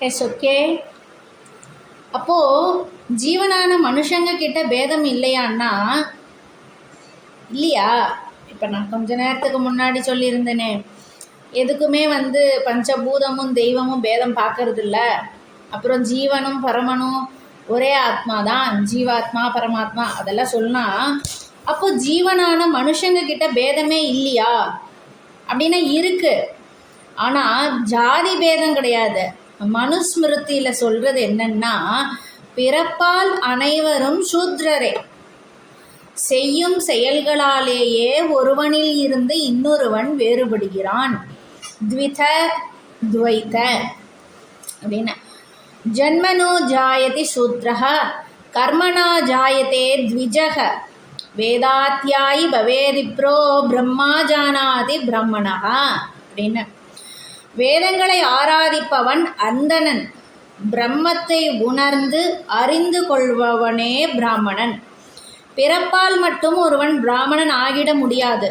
S okay. அப்போது ஜீவனான மனுஷங்க கிட்ட பேதம் இல்லையான்னா இல்லையா? இப்போ நான் கொஞ்ச நேரத்துக்கு முன்னாடி சொல்லியிருந்தேனே, எதுக்குமே பஞ்சபூதமும் தெய்வமும் பேதம் பார்க்கறது இல்லை. அப்புறம் ஜீவனும் பரமனும் ஒரே ஆத்மா தான், ஜீவாத்மா பரமாத்மா அதெல்லாம் சொன்னால், அப்போ ஜீவனான மனுஷங்க கிட்ட பேதமே இல்லையா அப்படின்னா இருக்குது. ஆனால் ஜாதி பேதம் கிடையாது. மனுஸ்மிருதியில் சொல்கிறது என்னன்னா, பிறப்பால் அனைவரும் சூத்ரரே, செய்யும் செயல்களாலேயே ஒருவனில் இருந்து இன்னொருவன் வேறுபடுகிறான். த்வித துவைத அப்படின்னா, ஜன்மனோ ஜாயதி சூத்ரஹ கர்மணா ஜாயதே த்விஜஹ வேதாத்யாயி பவேதிப்ரோ பிரம்மா ஜானாதி பிரம்மணஹ அப்படின்னு. வேதங்களை ஆராதிப்பவன் அந்தணன், பிரம்மத்தை உணர்ந்து அறிந்து கொள்பவனே பிராமணன். பிறப்பால் மட்டும் ஒருவன் பிராமணன் ஆகிட முடியாது.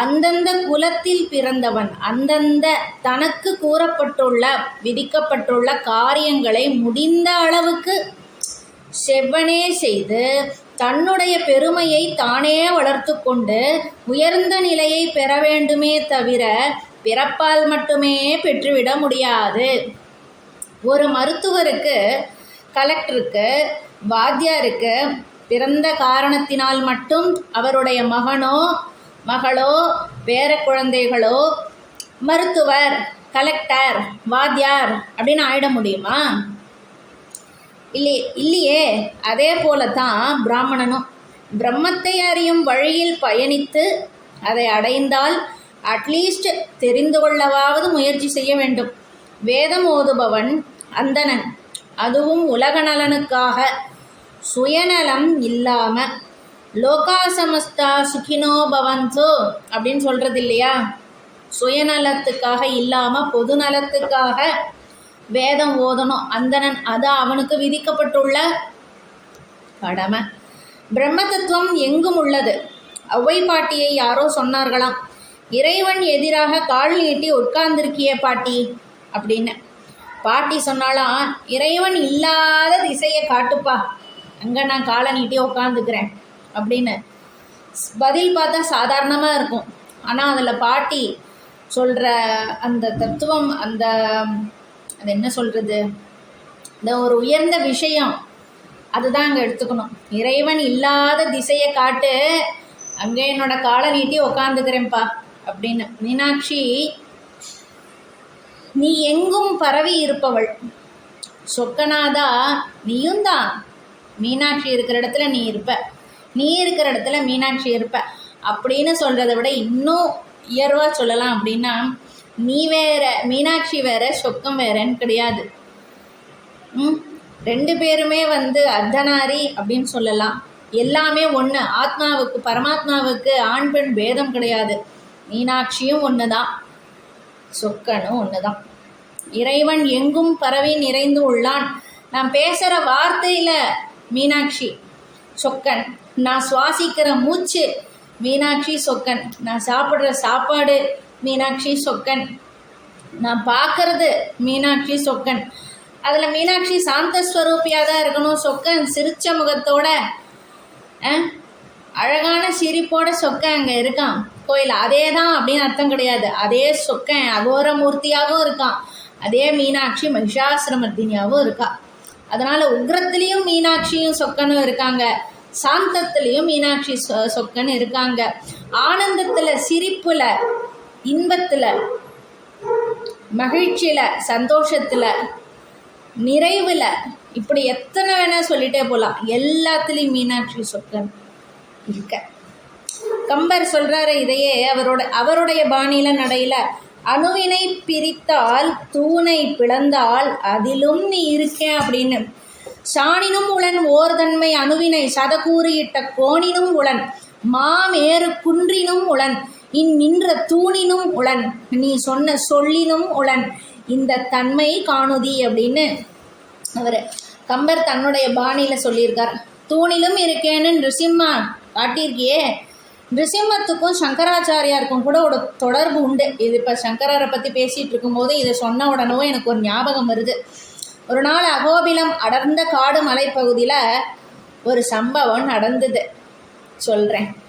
அந்தந்த குலத்தில் பிறந்தவன் அந்தந்த தனக்கு கூறப்பட்டுள்ள விதிக்கப்பட்டுள்ள காரியங்களை முடிந்த அளவுக்கு செவ்வனே செய்து தன்னுடைய பெருமையை தானே வளர்த்து கொண்டு உயர்ந்த நிலையை பெற வேண்டுமே தவிர பிறப்பால் மட்டுமே பெற்றுவிட முடியாது. ஒரு மருத்துவருக்கு, கலெக்டருக்கு, வாத்தியாருக்கு பிறந்த காரணத்தினால் மட்டும் அவருடைய மகனோ மகளோ பேர குழந்தைகளோ மருத்துவர், கலெக்டர், வாத்தியார் அப்படின்னு ஆயிட முடியுமா? இல்லையே. அதே போல தான் பிராமணனும் பிரம்மத்தை அறியும் வழியில் பயணித்து அதை அடைந்தால் அட்லீஸ்ட் தெரிந்து கொள்ளவாவது முயற்சி செய்ய வேண்டும். வேதம் ஓதுபவன் அந்தணன், அதுவும் உலக நலனுக்காக, சுயநலம் இல்லாமல். லோகா சமஸ்தா சுகினோ பவந்தோ அப்படின்னு சொல்கிறது இல்லையா? சுயநலத்துக்காக இல்லாமல் பொது நலத்துக்காக வேதம் ஓதணும் அந்தணன். அது அவனுக்கு விதிக்கப்பட்டுள்ள கடமை. பிரம்ம தத்துவம் எங்கும் உள்ளது. ஔவை பாட்டியை யாரோ சொன்னார்களாம், இறைவன் எதிராக கால் நீட்டி உட்கார்ந்திருக்கிய பாட்டி அப்படின்னு. பாட்டி சொன்னாலாம், இறைவன் இல்லாத திசையை காட்டுப்பா, அங்கே நான் காலை நீட்டி உட்காந்துக்கிறேன் அப்படின்னு. பதில் பார்த்தா சாதாரணமாக இருக்கும். ஆனால் அதில் பாட்டி சொல்கிற அந்த தத்துவம், அது என்ன சொல்கிறது, இந்த ஒரு உயர்ந்த விஷயம், அதுதான் அங்கே எடுத்துக்கணும். இறைவன் இல்லாத திசையை காட்டு, அங்கே என்னோட காலை நீட்டி உக்காந்துக்கிறேன்ப்பா அப்படின்னு. மீனாட்சி, நீ எங்கும் பரவி இருப்பவள். சொக்கநாதா, நீயும் தான். மீனாட்சி இருக்கிற இடத்துல நீ இருப்ப, நீ இருக்கிற இடத்துல மீனாட்சி இருப்ப அப்படின்னு சொல்கிறத விட இன்னும் உயர்வாக சொல்லலாம். அப்படின்னா, நீ வேற, மீனாட்சி வேற, சொக்கம் வேறன்னு கிடையாது. ரெண்டு பேருமே அர்த்தநாரி அப்படின்னு சொல்லலாம். எல்லாமே ஒன்று. ஆத்மாவுக்கு, பரமாத்மாவுக்கு ஆண் பெண் பேதம் கிடையாது. மீனாட்சியும் ஒன்று தான், சொக்கனும் ஒன்று தான். இறைவன் எங்கும் பரவி நிறைந்து உள்ளான். நான் பேசுகிற வார்த்தையில் மீனாட்சி சொக்கன், நான் சுவாசிக்கிற மூச்சு மீனாட்சி சொக்கன், நான் சாப்பிட்ற சாப்பாடு மீனாட்சி சொக்கன், நான் பார்க்கறது மீனாட்சி சொக்கன். அதில் மீனாட்சி சாந்தஸ்வரூபியாக தான் இருக்கணும். சொக்கன் சிரிச்ச முகத்தோட அழகான சிரிப்போட சொக்கன் அங்கே இருக்கான் கோயில். அதே தான் அப்படின்னு அர்த்தம் கிடையாது. அதே சொக்கன் அகோரமூர்த்தியாகவும் இருக்கான். அதே மீனாட்சி மகிஷாசுரமர்த்தினியாகவும் இருக்கா. அதனால் உக்ரத்துலேயும் மீனாட்சியும் சொக்கனும் இருக்காங்க, சாந்தத்துலேயும் மீனாட்சி சொக்கன் இருக்காங்க. ஆனந்தத்தில், சிரிப்பில், இன்பத்தில், மகிழ்ச்சியில், சந்தோஷத்தில், நிறைவில், இப்படி எத்தனை வேணால் சொல்லிட்டே போகலாம். எல்லாத்துலேயும் மீனாட்சி சொக்கன் இருக்க. கம்பர் சொல்கிறாரு இதையே அவருடைய பாணியில், நடையில். அணுவினை பிரித்தால் தூணை பிளந்தால் அதிலும் நீ இருக்கேன் அப்படின்னு. சாணினும் உளன் ஓர்தன்மை அணுவினை சதக்கூறு இட்ட கோணினும் உளன் மாமேறு குன்றினும் உளன் நின்ற தூணினும் உளன் நீ சொன்ன சொல்லினும் உளன் இந்த தன்மை காணுதி அப்படின்னு அவர் கம்பர் தன்னுடைய பாணியில் சொல்லியிருக்கார். தூணிலும் இருக்கேன்னு நிருசிம்மா காட்டியிருக்கியே. நிருசிம்மத்துக்கும் சங்கராச்சாரியாருக்கும் கூட ஒரு தொடர்பு உண்டு. இது இப்போ சங்கராரை பற்றி பேசிகிட்டு இருக்கும்போது இதை சொன்ன உடனே எனக்கு ஒரு ஞாபகம் வருது. ஒரு நாள் அகோபிலம் அடர்ந்த காடு மலைப்பகுதியில் ஒரு சம்பவம் நடந்தது, சொல்கிறேன்.